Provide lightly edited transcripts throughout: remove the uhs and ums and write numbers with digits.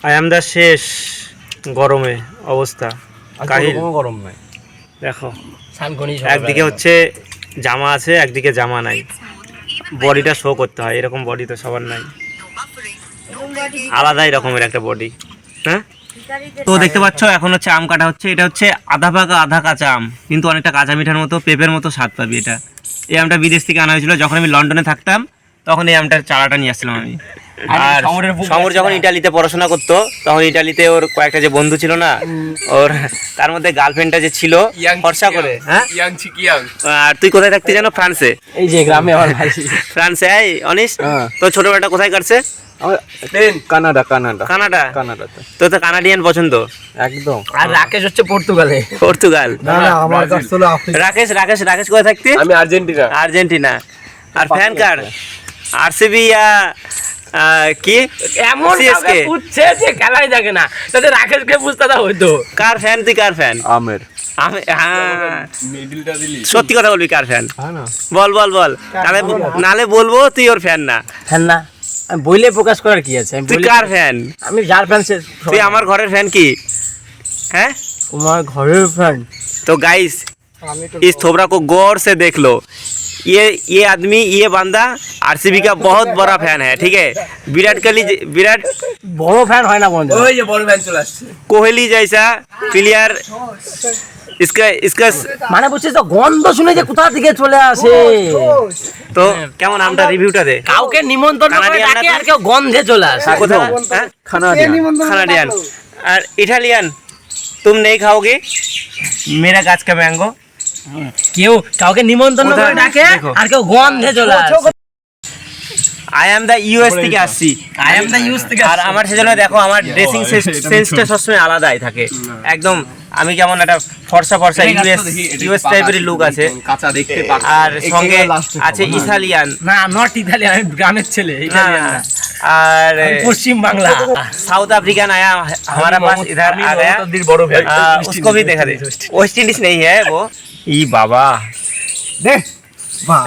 আয়ামদা শেষ গরমে অবস্থা কাহিল গরম নাই দেখো একদিকে হচ্ছে জামা আছে একদিকে জামা নাই বডিটা শো করতে হয় এরকম বডি তো সবার নাই আলাদাই রকমের একটা বডি হ্যাঁ তো দেখতে পাচ্ছ এখন হচ্ছে আম কাটা হচ্ছে এটা হচ্ছে আধা পাকা আধা কাঁচা আম কিন্তু অনেকটা কাঁচা মিঠার মতো পেঁপের মতো স্বাদ পাবি এটা এই আমটা বিদেশ থেকে আনা হয়েছিল যখন আমি লন্ডনে থাকতাম তখন এই আমটার চারাটা নিয়ে আসছিলাম আমি আর সমর যখন ইটালিতে পড়াশোনা করতো তখন ইটালিতে ওর কয়েকটা যে বন্ধু ছিল না ওর তার মধ্যে গার্লফ্রেন্ডটা যে ছিল ফর্সা করে হ্যাঁ আর তুই কোথায় থাকতি জানো ফ্রান্সে এই যে গ্রামে আমার ভাই ফ্রান্সে এই অনিশ তো ছোটবেলাটা কোথায় কাটছে কানাডা তো তো কানাডিয়ান পছন্দ একদম আর রাকেশ হচ্ছে পর্তুগাল না আমার কাছে হলো রাকেশ কোথায় থাকতি আমি আর্জেন্টিনা আর ফ্যান কার আরসিবি কি এমন কাউকে পুছছে যে খেলাই থাকে না তাতে রাকেশকে বুঝতে দাও হইতো কার ফ্যান তুই কার ফ্যান আমের সত্যি কথা বলবি কার ফ্যান বল নালে বলবো তুই ওর ফ্যান না আমি বইলে প্রকাশ করার কি আছে তুই কার ফ্যান আমি যার ফ্যান তুই আমার ঘরের ফ্যান কি হ্যাঁ তোমার ঘরের ফ্যান तो गाइस इस थोबरा को गौर से देख लो ये आदमी ये बंदा आरसीबी का बहुत बड़ा फैन है ठीक है विराट বড় ফ্যান হয় না বন্ধু ওই যে বড় ফ্যান চলে আসছে कोहली जैसा प्लेयर इसका মানে বুঝছিস তো গন্ধ শুনে যে কোথা থেকে চলে আসে তো কেমন আমটা রিভিউটা দে কাউকে নিমন্ত্রণ করে ডাকে আর কেউ গন্ধে চলে আসে কোথাও কানাডিয়ান और इटालियन तुम नहीं खाओगे मेरा गाछ का मैंगो কেউ কাউকে নিমন্ত্রণ করে ডাকে আর কেউ গন্ধে চলে আসে আই এম দা ইউএস থেকে আসছি আর আমার সেজন্য দেখো আমার ড্রেসিং সেন্সটা সবসময় আলাদাই থাকে একদম আমি কেমন একটা ফর্সা ইউএস টাইপের লুক আছে কাঁচা দেখতে আর সঙ্গে আছে ইতালিয়ান না নট ইতালিয়ান আমি গ্রামের ছেলে ইতালিয়ান और पश्चिम बांग्ला साउथ अफ्रीकन आया हमारा पास इधर आ गया उसको भी देखा दे वेस्ट इंडीज नहीं है वो ई बाबा दे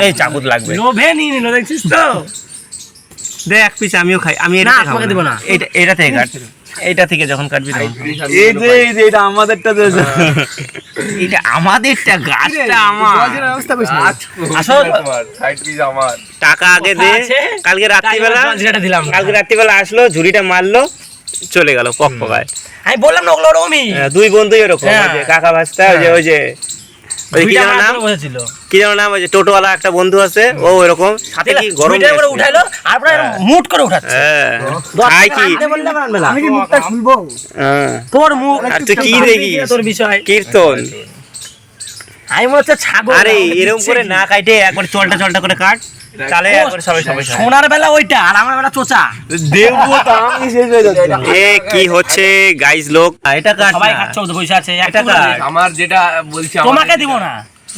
এই চাকুত লাগবে লোভে নিয়ে নিল দেখছিস তো দে এক পিস আমিও খাই আমি এটা খাবো দেব না এটা থেকে কাট এইটা থেকে যখন কাটবি এই যে এটা আমাদেরটা দে এটা আমাদেরটা গাছটা আমার আসল সাইড পিস আমার টাকা আগে দে কালকে রাত্রিবেলা আসলো ঝুড়িটা মারলো চলে গেল পকপকায় আমি বললাম না ওগুলো রমি দুই বন্ধু এরকম কাকা ভাস্তা ওই কি যেন নাম ওই যে টোটোওয়ালা একটা বন্ধু আছে ও এরকম সাথে কি গরম করে উঠাইলো আর পুরো মুট করে উঠাচ্ছে খাই কি আমি কি মুখটা খুলবো তোর মুখ আর তুই কি দেখি তোর বিষয় কীর্তন আমি মনে হচ্ছে ছাগল আরে এরকম করে না কাটে একবার চলটা করে কাট তাহলে একবার সবাই সোনার বেলা ওইটা আর আমার বেলা চোচা দেখবো তো আমি শেষ হয়ে যাচ্ছে এ কি হচ্ছে গাইস লোক এটা কাট সবাই খাচ্ছে তো পয়সা আছে এটা কাট আমার যেটা বলছি তোমাকে দিব না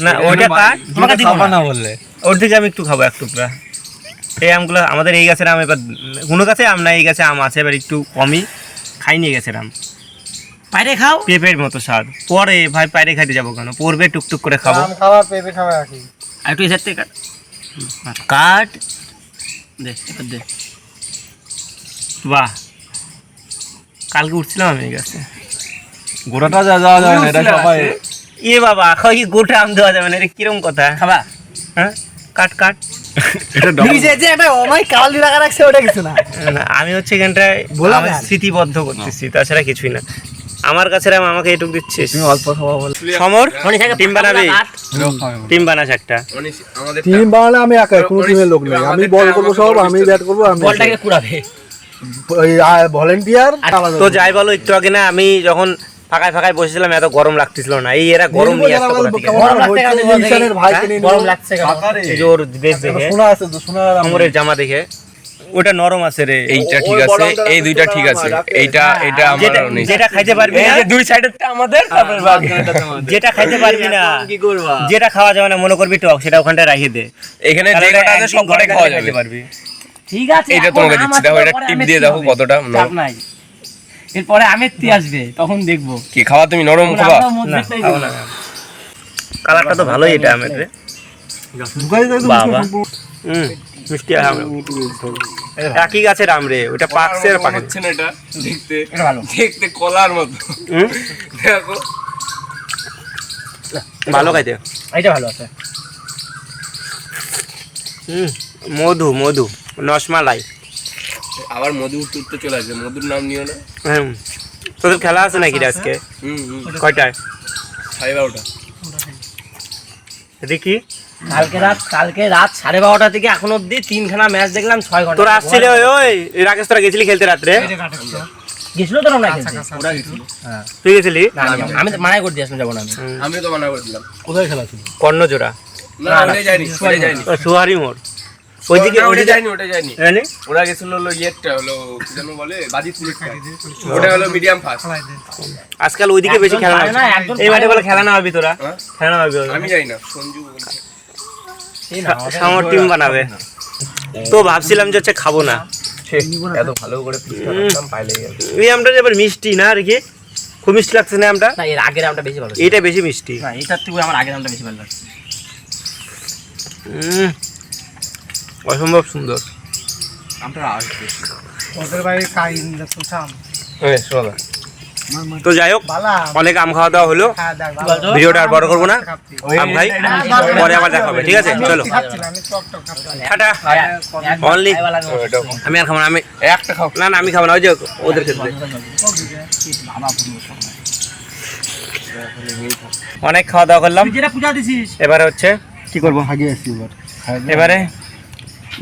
না ওইটা কাট তোমাকে দিব না বললে ওর থেকে আমি একটু খাবো এক টুকরা এই আমগুলো আমাদের এই গাছের আম এবার কোনো গাছে আম না এই গাছে আম আছে এবার একটু কমই খাই নিয়ে গেছে আম বাইরে খাও পেঁপের মতো স্বাদ পরে ভাই বাইরে খাইতে যাবো কেন পড়বে টুকটুক করে খাবো খাওয়া পেঁপে খাওয়া রাখি আর একটু এসে কাট কাট দে দে বাহ কালকে উঠছিলাম আমি এই গাছে গোটাটা যাওয়া যায় না এটা সবাই ইয়ে বাবা কি গোটা আম দেওয়া যাবে না এটা কিরম কথা খাবা হ্যাঁ কাট এটা নিজে যে একটা ওমাই কালি লাগা রাখছে ওটা কিছু না আমি হচ্ছে এখানটায় আমি স্মৃতিবদ্ধ করতেছি তাছাড়া কিছুই না আমার কাছে আমাকে এটুক দিচ্ছিস তুমি অল্প খাওয়া বল সমর টিম বানাবি টিম বানাস একটা টিম বানালে আমি একা কোনো টিমের লোক নেই আমি বল করব সব আমি ব্যাট করব আমি বলটাকে কুড়াবে ওই ভলান্টিয়ার তো যাই বলো একটু আগে না আমি যখন ফাঁকায় বসেছিলাম এত গরম লাগতেছিল না এই এরা গরম নিয়ে আসতে কোথা থেকে গরম লাগছে এই যে ওর ড্রেস দেখে শোনা আছে তো শোনা কোমরের জামা দেখে ওটা নরম আছে রে এইটা ঠিক আছে এই দুইটা ঠিক আছে এইটা আমার নেই যেটা খাইতে পারবি না দুই সাইডেরটা আমাদের তারপর বাকিটা তোমাদের যেটা খাইতে পারবি না কি করবা যেটা খাওয়া যাবে না মনে করবি টক সেটা ওখানটায় রাখিয়ে দে এখানে যে কটা আছে সব কটাই খাওয়া যাবে পারবি ঠিক আছে এটা তোমাকে দিচ্ছি দাও এটা টিপ দিয়ে দেখো কতটা চাপ নাই এরপরে আমেত্তি আসবে তখন দেখবো কি খাওয়া তুমি নরম খাওয়া না খাও না কালারটা তো ভালোই এটা আমের রে বাবা মিষ্টি আম একই গাছের আম রে, ওটা পাকছে আর পাকে হচ্ছে না এটা দেখতে, এটা ভালো। দেখতে কলার মতো। দেখো ভালো খাইতে। এইটা ভালো আছে। মধু মধু রসমালাই। আবার মধু উঠতে উঠতে চলে আসবে, মধুর নাম নিও না। তোদের খেলা আছে নাকি রে আজকে? কয়টায়? 12:30। দেখি কালকে রাত 12:30 থেকে এখন অব্দি 3খানা ম্যাচ দেখলাম, 6 ঘন্টা। তোরা আসছিলে ওই রাকেশ, তোরা গেছিলি খেলতে রাত্রে? গেছিল তো না খেলতে? ওরা গেছিল, তুই গেছিলি? না, আমি তো মানাই করে দিয়েছিলাম, যাবো না আমি। আমিও তো মানা করে দিলাম। কোথায় খেলা ছিল? কর্ণজোড়া, না ওটাই যায়নি, ওটাই যায়নি, সুহারি মোড় ওইদিকে। ওটা যায়নি, ওটা যায়নি। জানি ওরা গেছিল হলো ইয়েরটা হলো কি যেন বলে, বাজিতপুর। ওটা হলো মিডিয়াম ফাস্ট। আজকাল ওইদিকে বেশি খেলা পারে না, না। একজন এই মাঠে বলে খেলা না হবে, তোরা হ্যাঁ? খেলা না হবে। আমি যাই না, সঞ্জু বলছে। সামর টিম বানাবে তো ভাবছিলাম যে হচ্ছে খাবো না। এত ভালো করে পিসটা রাখতাম, পাইলে গেল। এই আমটা এবার মিষ্টি না আর কি, খুব মিষ্টি লাগছে না আমটা। না, এর আগের আমটা বেশি ভালো ছিল। এইটা বেশি মিষ্টি। না, এটার থেকে আমার আগের আমটা বেশি ভালো লাগছে। অসম্ভব সুন্দর। আমরা আসবে ওদের বাড়ি কাইন শুনছাম হ্যাঁ, শোনা। তো যাই হোক, বালা অনেক আম খাওয়া দাওয়া হলো, হ্যাঁ দেখ কি বলছো? ভিডিওটা আর বড় করবো না। আম খাই, পরে আবার দেখা হবে, ঠিক আছে? চলো আমি টক টক খাচ্ছি টাটা। একবার Only- খাইবা লাগবে। আমি আর খাবো না, আমি একটা খাও। না না আমি খাবো না, ওই যে ওদের ক্ষেত্রে অনেক খাওয়া দাওয়া করলাম। যেটা পূজা দিছিস এবারে হচ্ছে কি করবো, আগে আসি এবারে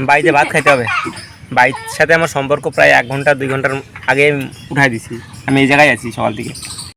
বাড়িতে ভাত খাইতে হবে। বাইর সাথে আমার সম্পর্ক প্রায় 1 ঘন্টা 2 ঘন্টার আগে উঠাই দিছি। আমি এই জায়গায় আছি সকাল থেকে।